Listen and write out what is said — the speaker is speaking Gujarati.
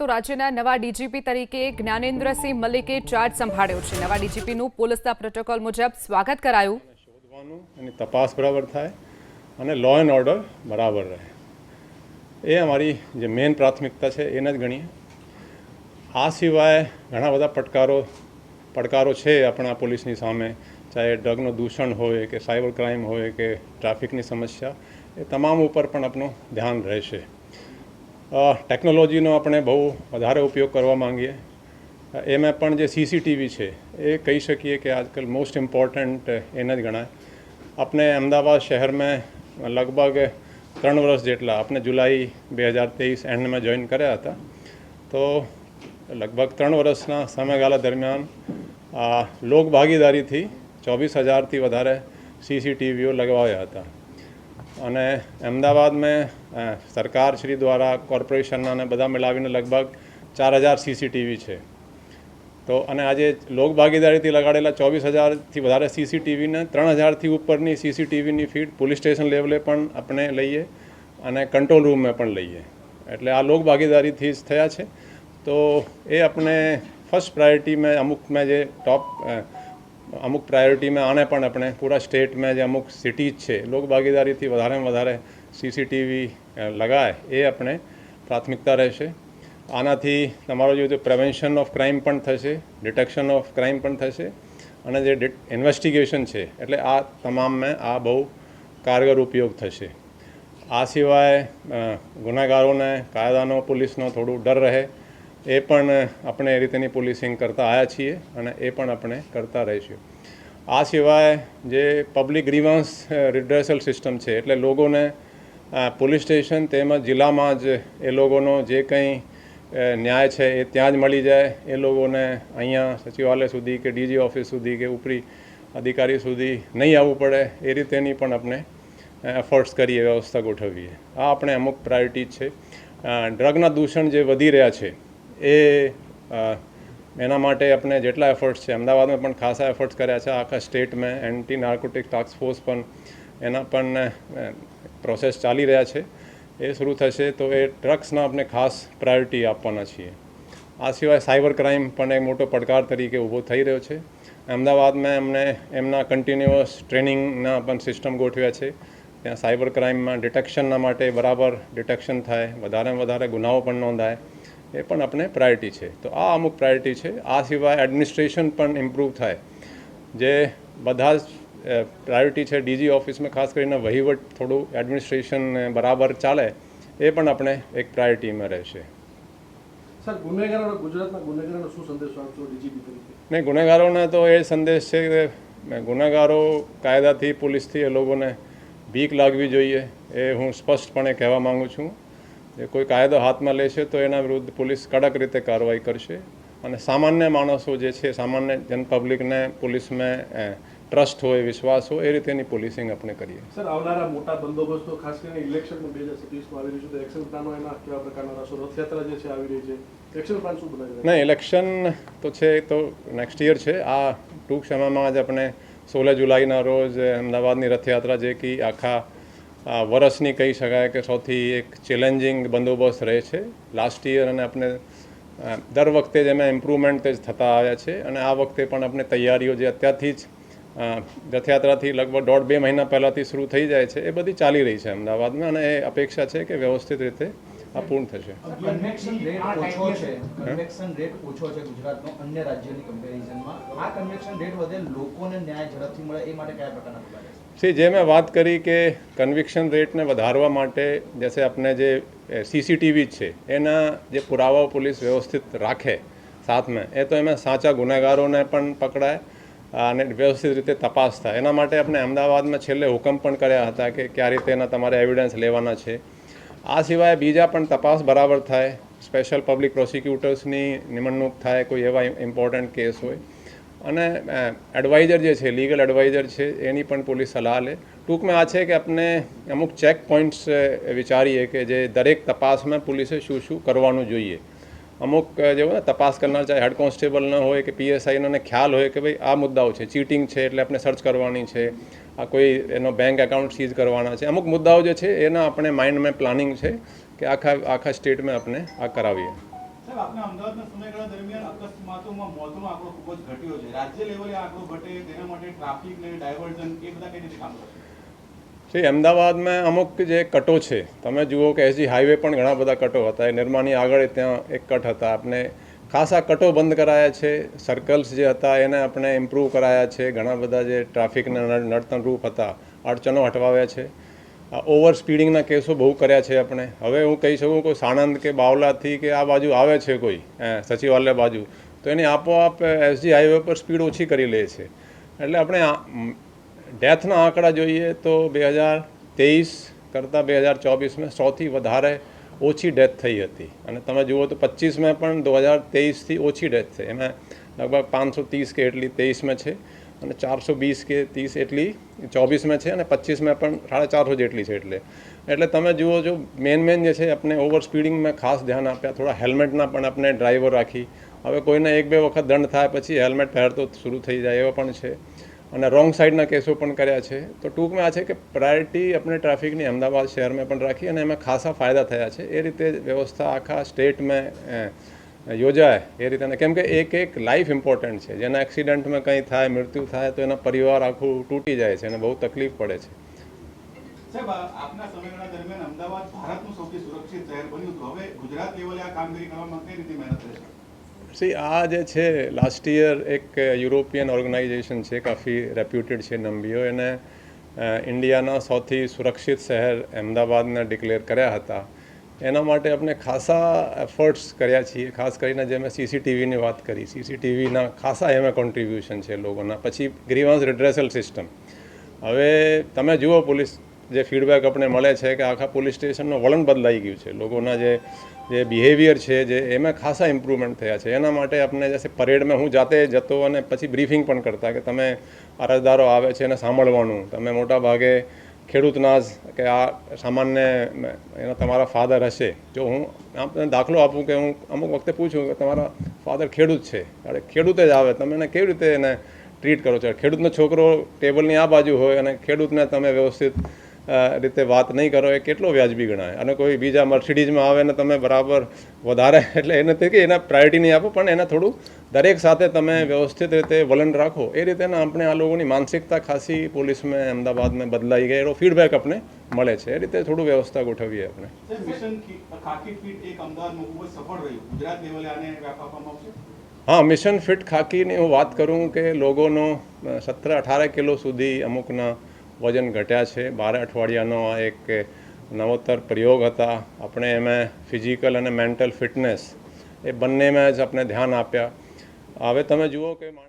તો રાજ્યના નવા ડીજીપી તરીકે જ્ઞાનેન્દ્રસિંહ મલિકે ચાર્જ સંભાળ્યો છે। નવા ડીજીપીનું પોલીસના પ્રોટોકોલ મુજબ સ્વાગત કરાયું। શોધવાનું અને તપાસ બરાબર થાય અને લો એન્ડ ઓર્ડર બરાબર રહે, એ અમારી જે મેઇન પ્રાથમિકતા છે એને જ ગણીએ। આ સિવાય ઘણા બધા પડકારો છે આપણા પોલીસની સામે, ચાહે ડ્રગનું દૂષણ હોય કે સાયબર ક્રાઇમ હોય કે ટ્રાફિકની સમસ્યા, એ તમામ ઉપર પણ આપણું ધ્યાન રહેશે। ટેકનોલોજીનો આપણે બહુ વધારે ઉપયોગ કરવા માંગીએ। એમાં પણ જે સીસીટીવી છે એ કહી શકીએ કે આજકાલ મોસ્ટ ઇમ્પોર્ટન્ટ એને જ ગણાય। આપણે અમદાવાદ શહેરમાં લગભગ 3 વર્ષ જેટલા, આપણે જુલાઈ 2023 એન્ડમાં જોઈન કર્યા હતા, તો લગભગ 3 વર્ષના સમયગાળા દરમિયાન લોક ભાગીદારીથી 24,000થી વધારે સીસીટીવીઓ લગાવ્યા હતા। અને અમદાવાદમાં સરકાર શ્રી દ્વારા કોર્પોરેશનના અને બધા મિલાવીને લગભગ 4,000 સીસીટીવી છે। તો અને આજે લોક ભાગીદારીથી લગાડેલા 24,000થી વધારે સીસીટીવીને 3,000થી ઉપરની સીસીટીવીની ફીડ પોલીસ સ્ટેશન લેવલે પણ આપણે લઈએ અને કંટ્રોલ રૂમમાં પણ લઈએ, એટલે આ લોક ભાગીદારીથી જ થયા છે। તો એ આપણે ફર્સ્ટ પ્રાયોરિટીમાં અમુકમાં જે અમુક પ્રાયોરિટીમાં આને પણ આપણે પૂરા સ્ટેટમાં જે અમુક સિટીઝ છે લોક ભાગીદારીથી વધારેમાં વધારે સીસીટીવી લગાય, એ આપણે પ્રાથમિકતા રહેશે। આનાથી તમારો જે પ્રિવેન્શન ઓફ ક્રાઇમ પણ થશે, ડિટેક્શન ઓફ ક્રાઇમ પણ થશે, અને જે ઇન્વેસ્ટિગેશન છે એટલે આ તમામમાં આ બહુ કારગર ઉપયોગ થશે। આ સિવાય ગુનેગારોને કાયદાનો પોલીસનો થોડું ડર રહે, એ પણ આપણે એ રીતેની પોલીસિંગ કરતા આવ્યા છીએ અને એ પણ આપણે કરતા રહીશું। આ સિવાય જે પબ્લિક ગ્રીવન્સ રિડ્રેસલ સિસ્ટમ છે, એટલે લોકોને પોલીસ સ્ટેશન તેમજ જિલ્લામાં જ એ લોકોનો જે કંઈ ન્યાય છે એ ત્યાં જ મળી જાય, એ લોકોને અહીંયા સચિવાલય સુધી કે ડીજી ઓફિસ સુધી કે ઉપરી અધિકારી સુધી નહીં આવવું પડે, એ રીતેની પણ આપણે એફર્ટ્સ કરીએ, વ્યવસ્થા ગોઠવીએ। આ આપણે અમુક પ્રાયોરિટી છે। ડ્રગના દૂષણ જે વધી રહ્યા છે એના માટે આપણે જેટલા એફર્ટ્સ છે, અમદાવાદમાં પણ ખાસા એફર્ટ્સ કર્યા છે, આખા સ્ટેટમાં એન્ટી નાર્કોટિક ટાસ્ક ફોર્સ પણ એના પણ પ્રોસેસ ચાલી રહ્યા છે, એ શરૂ થશે તો એ ડ્રગ્સના આપણે ખાસ પ્રાયોરિટી આપવાના છીએ। આ સિવાય સાયબર ક્રાઇમ પણ એક મોટો પડકાર તરીકે ઊભો થઈ રહ્યો છે। અમદાવાદમાં એમને એમના કન્ટિન્યુઅસ ટ્રેનિંગના પણ સિસ્ટમ ગોઠવ્યા છે, ત્યાં સાયબર ક્રાઇમમાં ડિટેક્શનના માટે બરાબર ડિટેક્શન થાય, વધારેમાં વધારે ગુનાઓ પણ નોંધાય, એ પણ આપણે પ્રાયોરિટી છે। તો આ અમુક પ્રાયોરિટી છે। આ સિવાય એડમિનિસ્ટ્રેશન પણ ઇમ્પ્રૂવ થાય, જે બધા જ પ્રાયોરિટી છે ડીજી ઓફિસમાં, ખાસ કરીને વહીવટ થોડું એડમિનિસ્ટ્રેશન બરાબર ચાલે, એ પણ આપણે એક પ્રાયોરિટીમાં રહેશે। સર, ગુજરાતના ગુનેગારોને શું સંદેશો આપશો ડીજીપી તરીકે? નહીં, ગુનેગારોને તો એ સંદેશ છે કે ગુનેગારો કાયદાથી, પોલીસથી એ લોકોને ભીખ લાગવી જોઈએ, એ હું સ્પષ્ટપણે કહેવા માગું છું। જે કોઈ કાયદો હાથમાં લેશે તો એના વિરુદ્ધ પોલીસ કડક રીતે કાર્યવાહી કરશે, અને સામાન્ય માણસો જે છે, સામાન્ય જનપબ્લિકને પોલીસમાં ટ્રસ્ટ હોય, વિશ્વાસ હોય, એ રીતેની પોલીસિંગ આપણે કરીએ। સર, આવનારા મોટા બંદોબસ્તો ખાસ કરીને ઇલેક્શનમાં 2027માં આવી રહ્યું છે, તો એક્શન પ્લાનો એના કેવા પ્રકારના રહેશે? રથયાત્રા જે છે આવી રહી છે, એક્શન પ્લાન શું બનાવી? નહીં, ઇલેક્શન તો છે તો નેક્સ્ટ યર છે। આ ટૂંક સમયમાં જ આપણે 16 જુલાઈના રોજ અમદાવાદની રથયાત્રા, જે કે આખા વર્ષની કહી શકાય કે સૌથી એક ચેલેન્જિંગ બંદોબસ્ત રહે છે લાસ્ટ યર, અને આપણે દર વખતે જ એમાં ઇમ્પ્રુવમેન્ટ જ થતા આવ્યા છે, અને આ વખતે પણ આપણે તૈયારીઓ જે અત્યારથી જ રથયાત્રાથી લગભગ 1.5-2 મહિના પહેલાંથી શરૂ થઈ જાય છે, એ બધી ચાલી રહી છે અમદાવાદમાં, અને એ અપેક્ષા છે કે વ્યવસ્થિત રીતે આ પૂર્ણ થશે। કન્વેક્શન રેટ ઓછો છે ગુજરાતનો અન્ય રાજ્યોની કમ્પેરિઝનમાં, આ કન્વેક્શન રેટ વધે, લોકોને ન્યાય ઝડપથી મળે, એ માટે કયા પ્રકારના પગલાં લેશે? જે મેં વાત કરી કે કન્વિક્શન રેટને વધારવા માટે જैसे આપણે જે સીસીટીવી છે એના જે પુરાવાઓ પોલીસ વ્યવસ્થિત રાખે સાથમાં, એ તો એમાં સાચા ગુનેગારોને પણ પકડાય અને વ્યવસ્થિત રીતે તપાસ થાય, એના માટે આપણે અમદાવાદમાં છેલ્લે હુકમ પણ કર્યા હતા કે કયા રીતે એના તમારે એવિડન્સ લેવાના છે। આ સિવાય બીજા પણ તપાસ બરાબર થાય, સ્પેશિયલ પબ્લિક પ્રોસિક્યુટર્સની નિમણૂક થાય કોઈ એવા ઇમ્પોર્ટન્ટ કેસ હોય, અને એડવાઇઝર જે છે, લીગલ એડવાઇઝર છે, એની પણ પોલીસ સલાહ લે। ટૂંકમાં આ છે કે આપણે અમુક ચેક પોઈન્ટ્સ વિચારીએ કે જે દરેક તપાસમાં પોલીસે શું શું કરવાનું જોઈએ। અમુક જેવો ને તપાસ કરનાર, ચાહે હેડ કોન્સ્ટેબલ ન હોય કે પીએસઆઈને ખ્યાલ હોય કે ભાઈ આ મુદ્દાઓ છે, ચીટિંગ છે એટલે આપણે સર્ચ કરવાની છે, આ કોઈ એનો બેંક એકાઉન્ટ સીઝ કરવાના છે, અમુક મુદ્દાઓ જે છે એના આપણે માઇન્ડમાં પ્લાનિંગ છે કે આખા સ્ટેટમાં આપણે આ કરાવીએ। સાહેબ આપના અમદાવાદના સમયગાળા દરમિયાન અકસ્માતોમાં મોતનો આંકડો ખૂબ જ ઘટ્યો છે. રાજ્ય લેવલે આ આંકડો ઘટે તેના માટે ટ્રાફિક ને ડાયવર્ઝન એ બધા કઈ રીતે કામ કરશે? અમદાવાદમાં અમુક જે કટો છે, તમે જુઓ કે એસજી હાઈવે પણ ઘણા બધા કટો હતા. એ નિર્માની આગળ ત્યાં એક કટ હતા. આપણે ખાસા કટો બંધ કરાયા છે. સર્કલ્સ જે હતા એને આપણે ઇમ્પ્રૂવ કરાયા છે. ઘણા બધા જે ટ્રાફિકના નડતર રૂપ હતા, અડચણો હટવાવ્યા છે. ઓવર સ્પીડિંગના કેસો બહુ કર્યા છે આપણે. હવે હું કહી શકું કે સાણંદ કે બાવલાથી કે આ બાજુ આવે છે કોઈ સચિવાલય બાજુ, તો એની આપોઆપ એસજી હાઈવે પર સ્પીડ ઓછી કરી લે છે. એટલે આપણે ડેથના આંકડા જોઈએ તો 2023 કરતાં 2024માં 100થી વધારે ઓછી ડેથ થઈ હતી. અને તમે જુઓ તો 25માં પણ 2023થી ઓછી ડેથ થઈ. એમાં લગભગ 530 કે એટલી 23માં છે અને 420 કે 30 એટલી 24માં છે અને 25માં પણ 450 જેટલી છે. એટલે તમે જુઓ છો મેન જે છે આપણે ઓવર સ્પીડિંગમાં ખાસ ધ્યાન આપ્યા. થોડા હેલ્મેટના પણ આપણે ડ્રાઈવર રાખી. હવે કોઈને 1-2 વખત દંડ થાય પછી હેલ્મેટ પહેરતો શરૂ થઈ જાય એવા પણ છે. અને રોંગ સાઈડના કેસો પણ કર્યા છે. તો ટૂંકમાં આ છે કે પ્રાયોરિટી આપણે ટ્રાફિકની અમદાવાદ શહેરમાં પણ રાખી અને એમાં ખાસા ફાયદા થયા છે. એ રીતે વ્યવસ્થા આખા સ્ટેટમાં યોજાય એ રીતે. કેમ કે એક લાઈફ ઇમ્પોર્ટન્ટ છે. જેના એક્સિડન્ટમાં કંઈ થાય, મૃત્યુ થાય તો એના પરિવાર આખું તૂટી જાય છે અને બહુ તકલીફ પડે છે. સાહેબ આપના સમયગાળા દરમિયાન અમદાવાદ ભારતનું સૌથી સુરક્ષિત શહેર બન્યું હતું. હવે ગુજરાત લેવલે આ કામગીરી કરવામાં કઈ રીતે મહેનત રહેશે? આ જે છે લાસ્ટ યર એક યુરોપિયન ઓર્ગેનાઇઝેશન છે, કાફી રેપ્યુટેડ છે, નંબીઓ, એને ઇન્ડિયાના સૌથી સુરક્ષિત શહેર અમદાવાદને ડિક્લેર કર્યા હતા. એના માટે આપણે ખાસા એફર્ટ્સ કર્યા છીએ. ખાસ કરીને જે મેં સીસીટીવીની વાત કરી, સીસીટીવીના ખાસા એમાં કોન્ટ્રીબ્યુશન છે લોકોના. પછી ગ્રીવન્સ રિડ્રેસલ સિસ્ટમ. હવે તમે જુઓ પોલીસ જે ફીડબેક આપણે મળે છે કે આખા પોલીસ સ્ટેશનનું વલણ બદલાઈ ગયું છે. લોકોના જે બિહેવિયર છે જે એમાં ખાસા ઇમ્પ્રુવમેન્ટ થયા છે. એના માટે આપણે જैसे પરેડમાં હું જાતે જતો અને પછી બ્રીફિંગ પણ કરતા કે તમે અરજદારો આવે છે એને સાંભળવાનું. તમે મોટા ભાગે ખેડૂતના જ કે આ સામાન્ય એના તમારા ફાધર હશે. જો હું દાખલો આપું કે હું અમુક વખતે પૂછું કે તમારા ફાધર ખેડૂત છે, અરે ખેડૂતે જ આવે, તમે એને કેવી રીતે એને ટ્રીટ કરો છો? ખેડૂતનો છોકરો ટેબલની આ બાજુ હોય અને ખેડૂતને તમે વ્યવસ્થિત રીતે વાત નહીં કરો, એ કેટલો વ્યાજબી ગણાય? અને કોઈ બીજા મર્સિડીઝમાં આવે ને તમે બરાબર વધારે, એટલે એ નથી કે એના પ્રાયોરિટી નહીં આપો, પણ એને થોડું દરેક સાથે તમે વ્યવસ્થિત રીતે વલણ રાખો. એ રીતે આપણે આ લોકોની માનસિકતા ખાસી પોલીસમાં અમદાવાદમાં બદલાઈ ગઈ. એનો ફીડબેક આપણે મળે છે. એ રીતે થોડું વ્યવસ્થા ગોઠવીએ આપણે. મિશન ખાકી ફિટ એક અમદાવાદમાં ખૂબ જ સફળ રહ્યું. ગુજરાત લેવલે આને વ્યાપ આપવામાં આવશે? હા, મિશન ફિટ ખાકીની હું વાત કરું કે લોકોનો 17-18 કિલો સુધી અમુકના વજન ઘટ્યા છે. 12 અઠવાડિયાનો આ એક નવોત્તર પ્રયોગ હતા. આપણે એમાં ફિઝિકલ અને મેન્ટલ ફિટનેસ એ બંનેમાં જ આપણે ધ્યાન આપ્યા. હવે તમે જુઓ કે